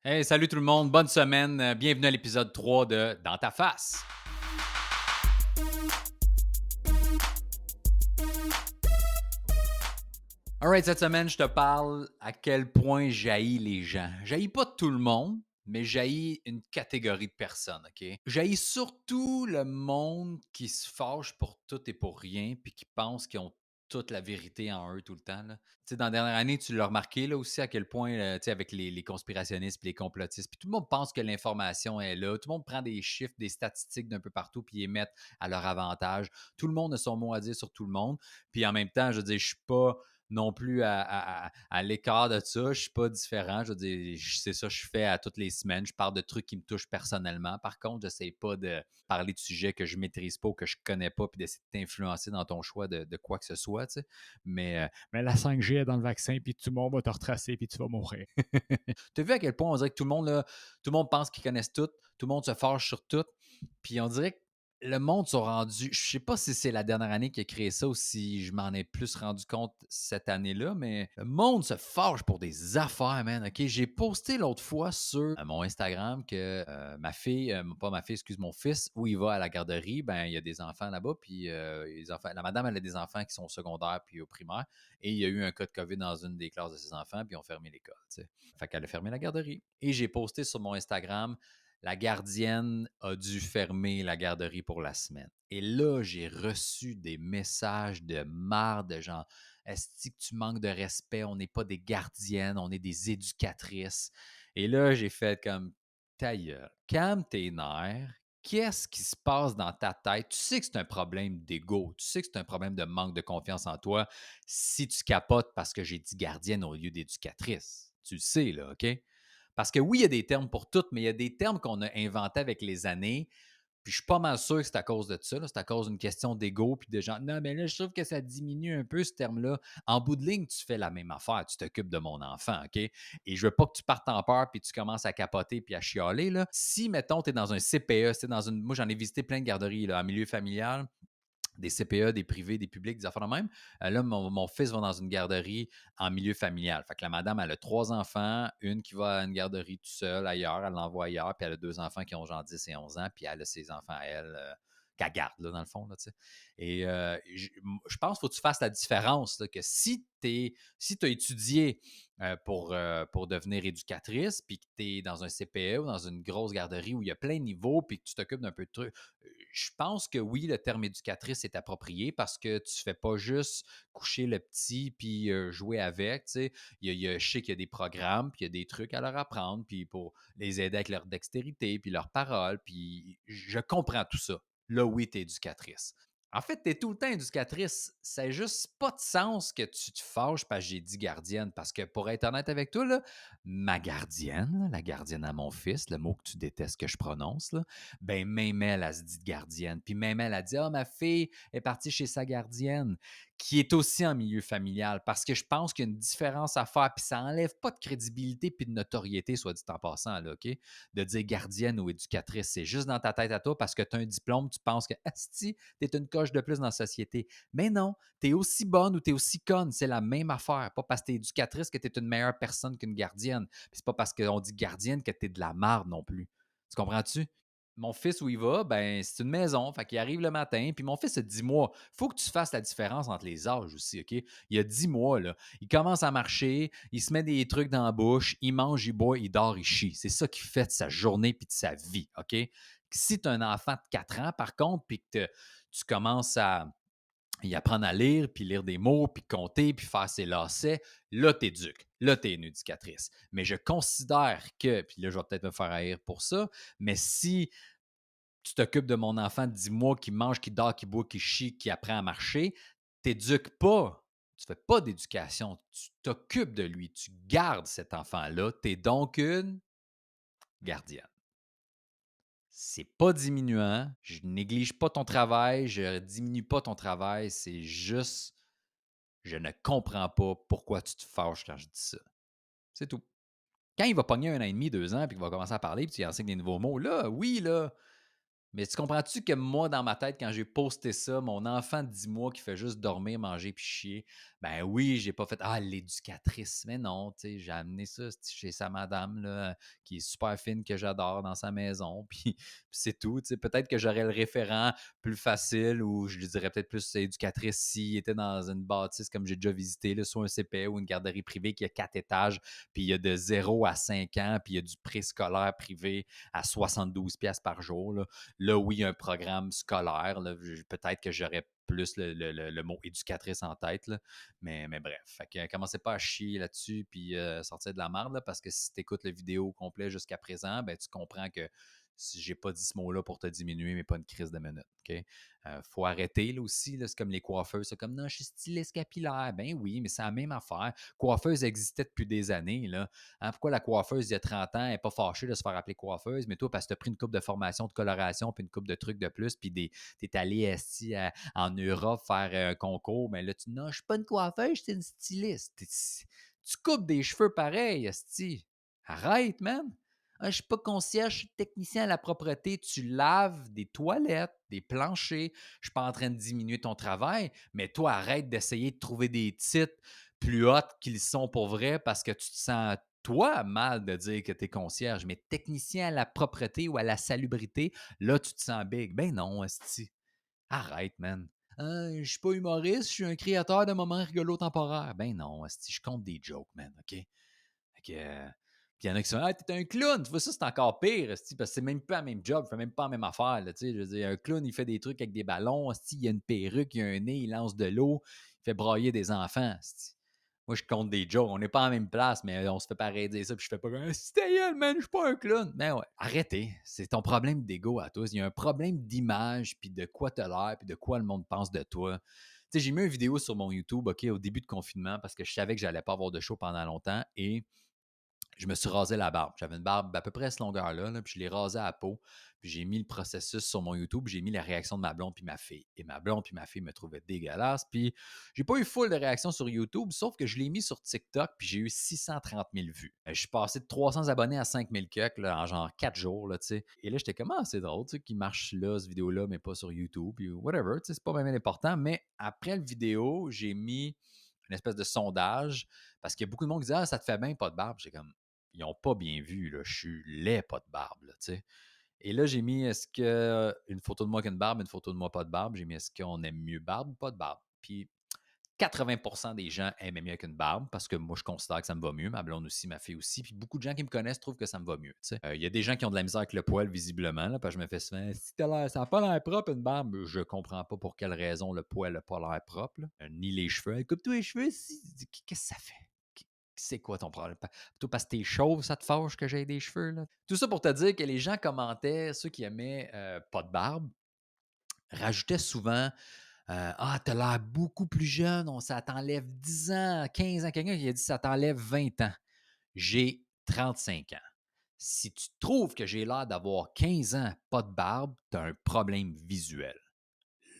Hey, salut tout le monde, bonne semaine. Bienvenue à l'épisode 3 de Dans ta face. Alright, cette semaine, je te parle à quel point j'haïs les gens. J'haïs pas tout le monde, mais j'haïs une catégorie de personnes, OK? J'haïs surtout le monde qui se fâche pour tout et pour rien, puis qui pense qu'ils ont toute la vérité en eux tout le temps, là. Tu sais, dans la dernière année, tu l'as remarqué, là, aussi, à quel point, tu sais, avec les conspirationnistes puis les complotistes, puis tout le monde pense que l'information est là. Tout le monde prend des chiffres, des statistiques d'un peu partout, puis les met à leur avantage. Tout le monde a son mot à dire sur tout le monde. Puis en même temps, je veux dire, je suis pas non plus à l'écart de ça. Je suis pas différent. Je veux dire, c'est ça que je fais à toutes les semaines. Je parle de trucs qui me touchent personnellement. Par contre, je n'essaie pas de parler de sujets que je maîtrise pas ou que je connais pas, puis d'essayer de t'influencer dans ton choix de quoi que ce soit. Tu sais. Mais la 5G est dans le vaccin, puis tout le monde va te retracer, puis tu vas mourir. Tu as vu à quel point on dirait que tout le monde, là, tout le monde pense qu'ils connaissent tout le monde se fâche sur tout. Puis on dirait que le monde sont rendus. Je sais pas si c'est la dernière année qui a créé ça ou si je m'en ai plus rendu compte cette année-là, mais le monde se fâche pour des affaires, man. OK? J'ai posté l'autre fois sur mon Instagram que ma fille, pas ma fille, excuse mon fils, où il va à la garderie, ben il y a des enfants là-bas, puis les enfants, la madame, elle a des enfants qui sont au secondaire puis au primaire, et il y a eu un cas de COVID dans une des classes de ses enfants, puis ils ont fermé l'école. Tu sais. Fait qu'elle a fermé la garderie. Et j'ai posté sur mon Instagram la gardienne a dû fermer la garderie pour la semaine. Et là, j'ai reçu des messages de marre de gens. Est-ce que tu manques de respect? On n'est pas des gardiennes, on est des éducatrices. Et là, j'ai fait comme ta gueule, calme tes nerfs. Qu'est-ce qui se passe dans ta tête? Tu sais que c'est un problème d'ego. Tu sais que c'est un problème de manque de confiance en toi si tu capotes parce que j'ai dit gardienne au lieu d'éducatrice. Tu le sais, là, OK? Parce que oui, il y a des termes pour tout, mais il y a des termes qu'on a inventés avec les années. Puis je suis pas mal sûr que c'est à cause de ça. C'est à cause d'une question d'ego. Puis de gens, non, mais là, je trouve que ça diminue un peu ce terme-là. En bout de ligne, tu fais la même affaire. Tu t'occupes de mon enfant, OK? Et je veux pas que tu partes en peur puis tu commences à capoter puis à chialer. Là. Si, mettons, tu es dans un CPE, moi, j'en ai visité plein de garderies là, en milieu familial, des CPE, des privés, des publics, des affaires de même. Là, mon fils va dans une garderie en milieu familial. Fait que la madame, elle a 3 enfants, une qui va à une garderie tout seul ailleurs, elle l'envoie ailleurs, puis elle a 2 enfants qui ont genre 10 et 11 ans, puis elle a ses enfants à elle qu'elle garde, là, dans le fond. Là, tu sais. Et je pense qu'il faut que tu fasses la différence, là, que si tu as étudié pour devenir éducatrice, puis que tu es dans un CPE ou dans une grosse garderie où il y a plein de niveaux, puis que tu t'occupes d'un peu de trucs, je pense que oui, le terme éducatrice est approprié parce que tu ne fais pas juste coucher le petit puis jouer avec. Tu sais. Je sais qu'il y a des programmes, puis il y a des trucs à leur apprendre, puis pour les aider avec leur dextérité, puis leur parole, puis je comprends tout ça. Là, oui, tu es éducatrice. En fait, tu es tout le temps éducatrice. C'est juste pas de sens que tu te fâches parce que j'ai dit gardienne. Parce que pour être honnête avec toi, là, ma gardienne, là, la gardienne à mon fils, le mot que tu détestes que je prononce, là, ben même elle, elle se dit de gardienne. Puis même elle a dit, ah, ma fille est partie chez sa gardienne, qui est aussi en milieu familial. Parce que je pense qu'il y a une différence à faire. Puis ça enlève pas de crédibilité puis de notoriété, soit dit en passant, là, OK? De dire gardienne ou éducatrice. C'est juste dans ta tête à toi parce que tu as un diplôme, tu penses que, asti, tu es une coche de plus dans la société. Mais non, tu es aussi bonne ou tu es aussi conne. C'est la même affaire. Pas parce que tu es éducatrice que tu es une meilleure personne qu'une gardienne. Puis c'est pas parce qu'on dit gardienne que tu es de la marde non plus. Tu comprends-tu? Mon fils, où il va, ben, c'est une maison. Fait qu'il arrive le matin. Puis mon fils a 10 mois. Faut que tu fasses la différence entre les âges aussi, OK? Il a 10 mois, là. Il commence à marcher, il se met des trucs dans la bouche, il mange, il boit, il dort, il chie. C'est ça qui fait de sa journée puis de sa vie, OK? Si tu as un enfant de 4 ans, par contre, puis que tu commences à y apprendre à lire, puis lire des mots, puis compter, puis faire ses lacets, là, tu éduques. Là, tu es une éducatrice. Mais je considère que, puis là, je vais peut-être me faire haïr pour ça, mais si tu t'occupes de mon enfant de 10 mois qui mange, qui dort, qui boit, qui chie, qui apprend à marcher, tu n'éduques pas. Tu ne fais pas d'éducation. Tu t'occupes de lui. Tu gardes cet enfant-là. Tu es donc une gardienne. C'est pas diminuant. Je néglige pas ton travail. Je diminue pas ton travail. C'est juste, je ne comprends pas pourquoi tu te fâches quand je dis ça. C'est tout. Quand il va pogner 1 an et demi, 2 ans, puis qu'il va commencer à parler, puis tu lui enseignes des nouveaux mots, là, oui, là, Mais tu comprends-tu que moi, dans ma tête, quand j'ai posté ça, mon enfant de 10 mois qui fait juste dormir, manger puis chier, ben oui, j'ai pas fait «Ah, l'éducatrice», mais non, tu sais, j'ai amené ça chez sa madame là, qui est super fine, que j'adore dans sa maison, puis c'est tout, tu sais. Peut-être que j'aurais le référent plus facile ou je lui dirais peut-être plus éducatrice s'il était dans une bâtisse comme j'ai déjà visité, là, soit un CPE ou une garderie privée qui a 4 étages, puis il y a de 0 à 5 ans, puis il y a du préscolaire privé à 72 pièces par jour, là. Là, oui, il y a un programme scolaire. Là, peut-être que j'aurais plus le mot éducatrice en tête. Là, mais bref. Fait que, commencez pas à chier là-dessus puis sortir de la merde là, parce que si tu écoutes la vidéo au complet jusqu'à présent, ben, tu comprends que si j'ai pas dit ce mot-là pour te diminuer, mais pas une crise de minute. OK? Faut arrêter là aussi. Là, c'est comme les coiffeurs. C'est comme non, je suis styliste capillaire. Ben oui, mais c'est la même affaire. Coiffeuse existait depuis des années. Là. Hein, pourquoi la coiffeuse, il y a 30 ans, n'est pas fâchée de se faire appeler coiffeuse, mais toi, parce que tu as pris une coupe de formation de coloration, puis une coupe de trucs de plus, puis tu es allé en Europe faire un concours, mais là, tu dis non, je ne suis pas une coiffeuse, je suis une styliste. Tu coupes des cheveux pareil, esti. Arrête, man. Ah, je ne suis pas concierge, je suis technicien à la propreté. Tu laves des toilettes, des planchers. Je ne suis pas en train de diminuer ton travail, mais toi, arrête d'essayer de trouver des titres plus hautes qu'ils sont pour vrai parce que tu te sens, toi, mal de dire que tu es concierge, mais technicien à la propreté ou à la salubrité, là, tu te sens big. Ben non, esti. Arrête, man. Je suis pas humoriste, je suis un créateur de moments rigolos temporaires. Ben non, esti, je compte des jokes, man, OK? Fait que, puis il y en a qui sont, ah, t'es un clown. Tu vois, ça, c'est encore pire, esti, parce que c'est même pas le même job, il fait même pas la même affaire. Là, tu sais, je veux dire, un clown, il fait des trucs avec des ballons. Esti, il a une perruque, il a un nez, il lance de l'eau, il fait brailler des enfants. Esti. Moi, je compte des jokes. On n'est pas en même place, mais on se fait pareil dire ça, puis je fais pas comme «Esti, ta gueule, man, je suis pas un clown». Mais ouais, arrêtez. C'est ton problème d'ego à tous. Il y a un problème d'image, puis de quoi t'as l'air, puis de quoi le monde pense de toi. Tu sais, j'ai mis une vidéo sur mon YouTube, OK, au début de confinement, parce que je savais que j'allais pas avoir de show pendant longtemps, et je me suis rasé la barbe. J'avais une barbe à peu près à cette longueur-là, là, puis je l'ai rasé à la peau. Puis j'ai mis le processus sur mon YouTube, j'ai mis la réaction de ma blonde puis ma fille. Et ma blonde puis ma fille me trouvaient dégueulasse. Puis j'ai pas eu full de réactions sur YouTube, sauf que je l'ai mis sur TikTok, puis j'ai eu 630 000 vues. Je suis passé de 300 abonnés à 5 000 cucks là, en genre 4 jours, là, tu sais. Et là, j'étais comme, ah, c'est drôle, tu sais, qu'il marche là, cette vidéo-là, mais pas sur YouTube, puis whatever, tu sais, c'est pas vraiment important. Mais après le vidéo, j'ai mis une espèce de sondage, parce qu'il y a beaucoup de monde qui dit, ah, ça te fait bien, pas de barbe. J'ai comme, ils n'ont pas bien vu, là. Je suis laid, pas de barbe, là, tu sais. Et là, j'ai mis est-ce que une photo de moi avec une barbe, une photo de moi pas de barbe. J'ai mis est-ce qu'on aime mieux barbe ou pas de barbe. Puis 80% des gens aimaient mieux avec une barbe parce que moi, je considère que ça me va mieux. Ma blonde aussi, ma fille aussi. Puis beaucoup de gens qui me connaissent trouvent que ça me va mieux. Tu sais. Il y a des gens qui ont de la misère avec le poil, visiblement. Là, parce que je me fais souvent si t'as l'air, ça n'a pas l'air propre, une barbe. Je comprends pas pour quelle raison le poil n'a pas l'air propre. Là. Ni les cheveux. Coupe-toi les cheveux. Qu'est-ce que ça fait? C'est quoi ton problème? Plutôt parce que t'es chauve, ça te fâche que j'ai des cheveux, là? Tout ça pour te dire que les gens commentaient, ceux qui aimaient pas de barbe, rajoutaient souvent ah, t'as l'air beaucoup plus jeune, ça t'enlève 10 ans, 15 ans. Quelqu'un qui a dit ça t'enlève 20 ans. J'ai 35 ans. Si tu trouves que j'ai l'air d'avoir 15 ans, pas de barbe, t'as un problème visuel.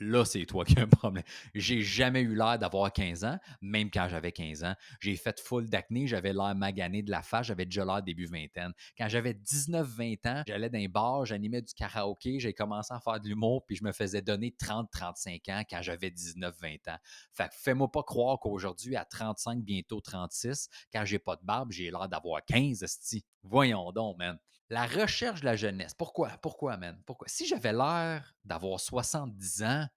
Là, c'est toi qui as un problème. J'ai jamais eu l'air d'avoir 15 ans, même quand j'avais 15 ans. J'ai fait full d'acné, j'avais l'air magané de la face, j'avais déjà l'air début vingtaine. Quand j'avais 19-20 ans, j'allais dans un bar, j'animais du karaoké, j'ai commencé à faire de l'humour, puis je me faisais donner 30-35 ans quand j'avais 19-20 ans. Fait que fais-moi pas croire qu'aujourd'hui, à 35, bientôt 36, quand j'ai pas de barbe, j'ai l'air d'avoir 15, esti. Voyons donc, man. La recherche de la jeunesse. Pourquoi? Pourquoi, man? Pourquoi? Si j'avais l'air d'avoir 70 ans,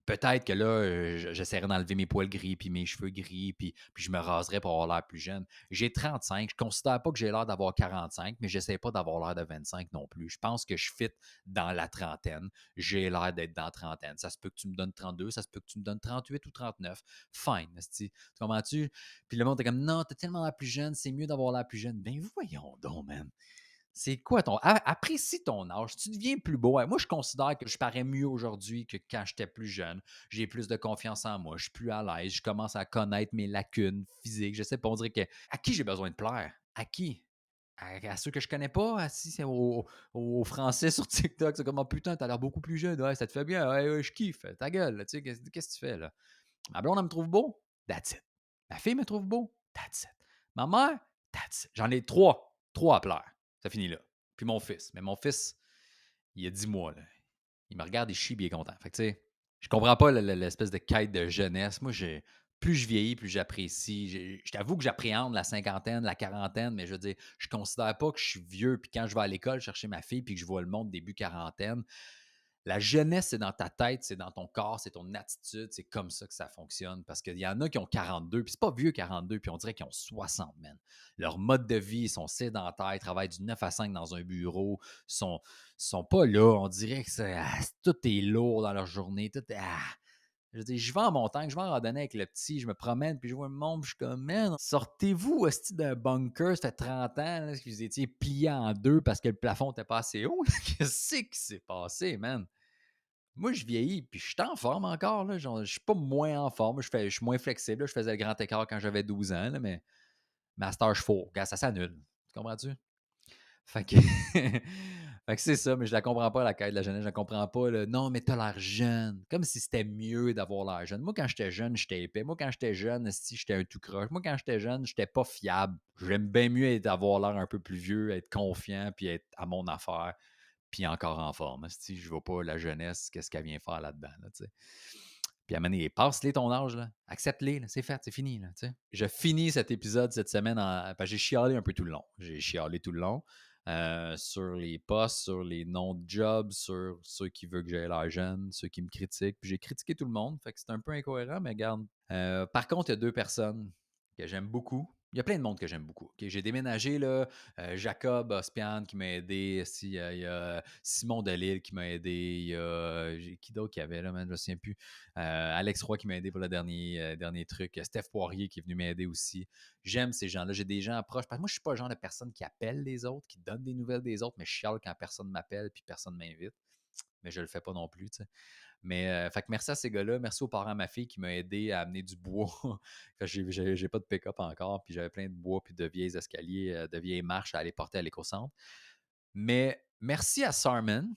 peut-être que là, j'essaierais d'enlever mes poils gris, puis mes cheveux gris, puis je me raserais pour avoir l'air plus jeune. J'ai 35. Je ne considère pas que j'ai l'air d'avoir 45, mais j'essaie pas d'avoir l'air de 25 non plus. Je pense que je fit dans la trentaine. J'ai l'air d'être dans la trentaine. Ça se peut que tu me donnes 32, ça se peut que tu me donnes 38 ou 39. Fine, esti. Tu comprends-tu? Puis le monde est comme, non, t'as tellement l'air plus jeune, c'est mieux d'avoir l'air plus jeune. Ben voyons donc, man. C'est quoi ton. Apprécie ton âge. Tu deviens plus beau. Moi, je considère que je parais mieux aujourd'hui que quand j'étais plus jeune. J'ai plus de confiance en moi. Je suis plus à l'aise. Je commence à connaître mes lacunes physiques. Je sais pas, on dirait que. À qui j'ai besoin de plaire? À qui? À ceux que je connais pas? Si c'est aux Français sur TikTok, c'est comme oh, putain, t'as l'air beaucoup plus jeune. Ouais, ça te fait bien. Ouais, ouais, je kiffe. Ta gueule. Tu sais, qu'est-ce que tu fais là? Ma blonde, elle me trouve beau. That's it. Ma fille me trouve beau. That's it. Ma mère, that's it. J'en ai trois. Trois à plaire. Ça finit là. Puis mon fils. Mais mon fils, il a 10 mois. Là. Il me regarde, il chie, puis il est content. Fait que, tu sais, je comprends pas l'espèce de quête de jeunesse. Moi, plus je vieillis, plus j'apprécie. Je t'avoue que j'appréhende la cinquantaine, la quarantaine, mais je veux dire, je considère pas que je suis vieux. Puis quand je vais à l'école chercher ma fille, puis que je vois le monde début quarantaine, la jeunesse, c'est dans ta tête, c'est dans ton corps, c'est ton attitude, c'est comme ça que ça fonctionne. Parce qu'il y en a qui ont 42, puis c'est pas vieux 42, puis on dirait qu'ils ont 60, man. Leur mode de vie, ils sont sédentaires, ils travaillent du 9 à 5 dans un bureau, sont pas là. On dirait que tout est lourd dans leur journée. Tout est, je veux dire, je vais en montagne, je vais en randonnée avec le petit, je me promène, puis je vois le monde, puis je suis comme, man, sortez-vous hostie, d'un bunker, ça fait 30 ans là, que vous étiez plié en deux parce que le plafond n'était pas assez haut. Qu'est-ce qui s'est passé, man? Moi, je vieillis, puis je suis en forme encore. Là, genre, je suis pas moins en forme. Je suis moins flexible. Là, je faisais le grand écart quand j'avais 12 ans, là, mais Master, je fous. Regarde, ça s'annule. Tu comprends-tu? Fait que, fait que c'est ça, mais je la comprends pas, la quête de la jeunesse. Je la comprends pas. Là. Non, mais t'as l'air jeune. Comme si c'était mieux d'avoir l'air jeune. Moi, quand j'étais jeune, j'étais épais. Moi, quand j'étais jeune, si j'étais un tout croche. Moi, quand j'étais jeune, j'étais pas fiable. J'aime bien mieux avoir l'air un peu plus vieux, être confiant, puis être à mon affaire, puis encore en forme. Si je vois pas la jeunesse, qu'est-ce qu'elle vient faire là-dedans, là, tu sais. Puis à un moment donné, passe-les ton âge, là. Accepte-les, là. C'est fait, c'est fini, là, tu sais. Je finis cet épisode cette semaine parce que j'ai chialé un peu tout le long. J'ai chialé tout le long sur les posts, sur les noms de jobs, sur ceux qui veulent que j'aille l'air jeune, ceux qui me critiquent. Puis j'ai critiqué tout le monde, fait que c'est un peu incohérent, mais regarde. Par contre, il y a deux personnes que j'aime beaucoup. Il y a plein de monde que j'aime beaucoup. Ok, j'ai déménagé, là, Jacob Ospian qui m'a aidé. Il y a Simon Delille qui m'a aidé. Il y a qui d'autre qu'il y avait là, man, je ne me souviens plus. Alex Roy qui m'a aidé pour le dernier truc. Steph Poirier qui est venu m'aider aussi. J'aime ces gens-là. J'ai des gens proches. Parce que moi, je ne suis pas le genre de personne qui appelle les autres, qui donne des nouvelles des autres, mais je chiale quand personne m'appelle puis personne m'invite. Mais je le fais pas non plus, tu sais. Mais fait que merci à ces gars-là. Merci aux parents de ma fille qui m'a aidé à amener du bois. J'ai pas de pick-up encore, puis j'avais plein de bois puis de vieilles escaliers, de vieilles marches à aller porter à l'éco-centre. Mais merci à Sarman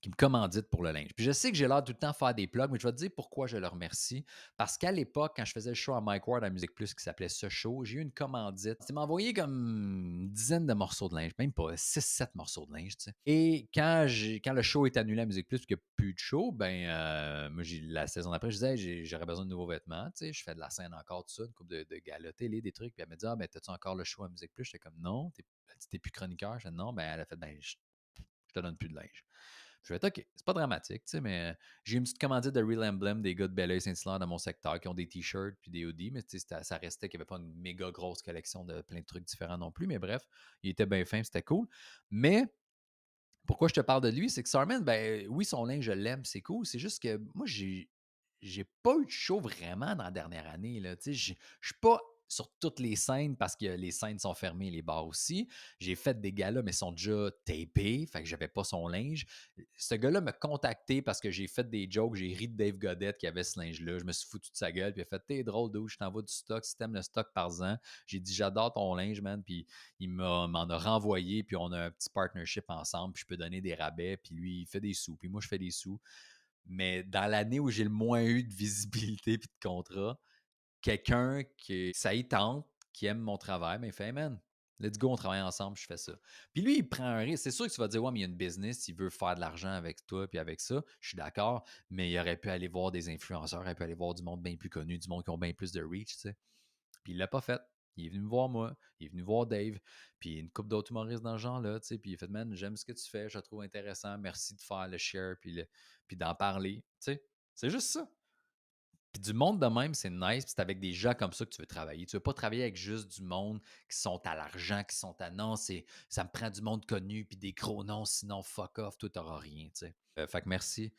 qui me commandite pour le linge. Puis je sais que j'ai l'air tout le temps de faire des plugs, mais je vais te dire pourquoi je le remercie. Parce qu'à l'époque, quand je faisais le show à Mike Ward à Musique Plus qui s'appelait Ce Show, j'ai eu une commandite. Il m'a envoyé comme une dizaine de morceaux de linge, même pas 6-7 morceaux de linge. Tu sais. Et quand le show est annulé à Musique Plus, puis qu'il n'y a plus de show, ben moi, la saison d'après, je disais, j'aurais besoin de nouveaux vêtements. Tu sais, je fais de la scène encore, tout ça, une couple de galas télé, des trucs. Puis elle me dit, ah, ben, t'as-tu encore le show à Musique Plus? J'étais comme, non, t'es plus chroniqueur. Je dis, non, ben, elle a fait, ben, je te donne plus de linge. Je vais être OK, c'est pas dramatique, tu sais, mais j'ai une petite commandite de Real Emblem des gars de Belleuil Saint-Hilaire dans mon secteur qui ont des t-shirts puis des hoodies, mais ça restait qu'il n'y avait pas une méga grosse collection de plein de trucs différents non plus. Mais bref, il était bien fin, c'était cool. Mais pourquoi je te parle de lui, c'est que Sarman, ben oui, son linge, je l'aime, c'est cool. C'est juste que moi, j'ai pas eu de show vraiment dans la dernière année. Là. Je suis pas sur toutes les scènes parce que les scènes sont fermées, les bars aussi. J'ai fait des galas, mais ils sont déjà tapés, fait que j'avais pas son linge. Ce gars-là m'a contacté parce que j'ai fait des jokes, j'ai ri de Dave Godette qui avait ce linge-là. Je me suis foutu de sa gueule, puis il a fait t'es drôle d'où, je t'envoie du stock, si t'aimes le stock par-en. J'ai dit j'adore ton linge, man, puis il m'en a renvoyé, puis on a un petit partnership ensemble, puis je peux donner des rabais, puis lui, il fait des sous, puis moi, je fais des sous. Mais dans l'année où j'ai le moins eu de visibilité et de contrat, quelqu'un qui ça y tente, qui aime mon travail, mais il fait hey man, let's go, on travaille ensemble, je fais ça. Puis lui, il prend un risque. C'est sûr que tu vas dire, ouais, mais il y a une business, il veut faire de l'argent avec toi puis avec ça. Je suis d'accord, mais il aurait pu aller voir des influenceurs, il aurait pu aller voir du monde bien plus connu, du monde qui ont bien plus de reach, tu sais. Puis il l'a pas fait. Il est venu me voir moi, il est venu voir Dave, puis une couple d'autres humoristes dans ce genre-là, tu sais, puis il a fait man, j'aime ce que tu fais, je le trouve intéressant, merci de faire le share, puis d'en parler, tu sais. C'est juste ça. Puis du monde de même, c'est nice. Puis c'est avec des gens comme ça que tu veux travailler. Tu veux pas travailler avec juste du monde qui sont à l'argent, qui sont à non, ça me prend du monde connu, puis des gros noms, sinon fuck off, toi t'auras rien, tu sais. Fait que merci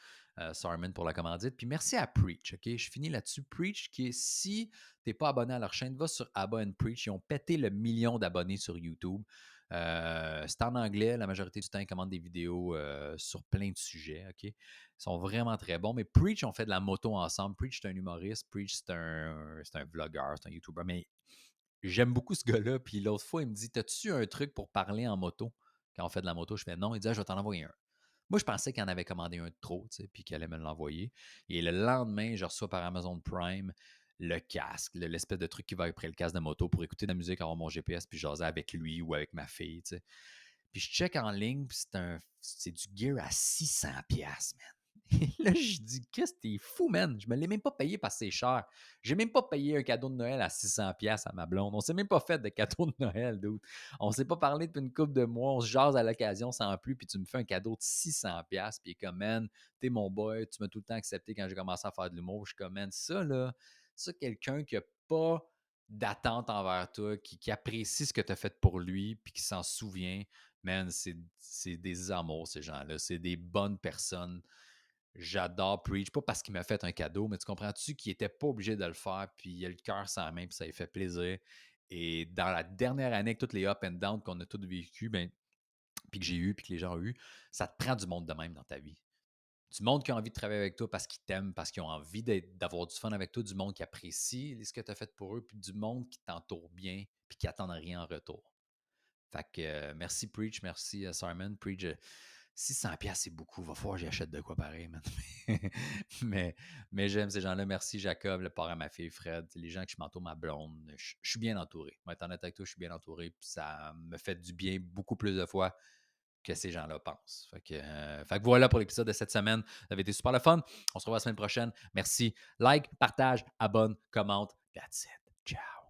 Sarman pour la commandite. Puis merci à Preach, ok? Je finis là-dessus. Preach, qui est, si t'es pas abonné à leur chaîne, va sur Abba and Preach. Ils ont pété le million d'abonnés sur YouTube. C'est en anglais, la majorité du temps, ils commandent des vidéos sur plein de sujets, ok? Ils sont vraiment très bons. Mais Preach, on fait de la moto ensemble. Preach, c'est un humoriste. Preach, c'est un vlogueur, c'est un YouTuber. Mais j'aime beaucoup ce gars-là. Puis l'autre fois, il me dit t'as-tu un truc pour parler en moto quand on fait de la moto? Je fais non. Il dit je vais t'en envoyer un. Moi, je pensais qu'il en avait commandé un de trop, tu sais, puis qu'il allait me l'envoyer. Et le lendemain, je reçois par Amazon Prime le casque, l'espèce de truc qui va après le casque de moto pour écouter de la musique, avoir mon GPS, puis jaser avec lui ou avec ma fille, tu sais. Puis je check en ligne, puis c'est du gear à 600$, man. Et là, je dis, qu'est-ce que t'es fou, man? Je me l'ai même pas payé parce que c'est cher. J'ai même pas payé un cadeau de Noël à 600$ à ma blonde. On s'est même pas fait de cadeau de Noël, dude. On s'est pas parlé depuis une couple de mois. On se jase à l'occasion sans plus, puis tu me fais un cadeau de 600$, puis comme, man, t'es mon boy, tu m'as tout le temps accepté quand j'ai commencé à faire de l'humour. Je suis comme, man, ça, là, ça, quelqu'un qui a pas d'attente envers toi, qui apprécie ce que tu as fait pour lui, puis qui s'en souvient, man, c'est des amours, ces gens-là. C'est des bonnes personnes. J'adore Preach, pas parce qu'il m'a fait un cadeau, mais tu comprends-tu qu'il n'était pas obligé de le faire, puis il a le cœur sans la main, puis ça lui fait plaisir. Et dans la dernière année, avec toutes les up and down qu'on a tous vécu, ben, puis que j'ai eu, puis que les gens ont eu, ça te prend du monde de même dans ta vie. Du monde qui a envie de travailler avec toi parce qu'ils t'aiment, parce qu'ils ont envie d'avoir du fun avec toi, du monde qui apprécie ce que tu as fait pour eux, puis du monde qui t'entoure bien, puis qui n'attend rien en retour. Fait que merci Preach, merci Simon. Preach, 600$, c'est beaucoup. Va falloir que j'achète de quoi pareil, man. mais, mais j'aime ces gens-là. Merci Jacob, le père à ma fille Fred, les gens qui m'entourent, ma blonde. Je suis bien entouré. Moi, être honnête avec toi, je suis bien entouré. Puis ça me fait du bien beaucoup plus de fois que ces gens-là pensent. Fait que voilà pour l'épisode de cette semaine. Ça avait été super le fun. On se revoit la semaine prochaine. Merci. Like, partage, abonne, commente. That's it. Ciao.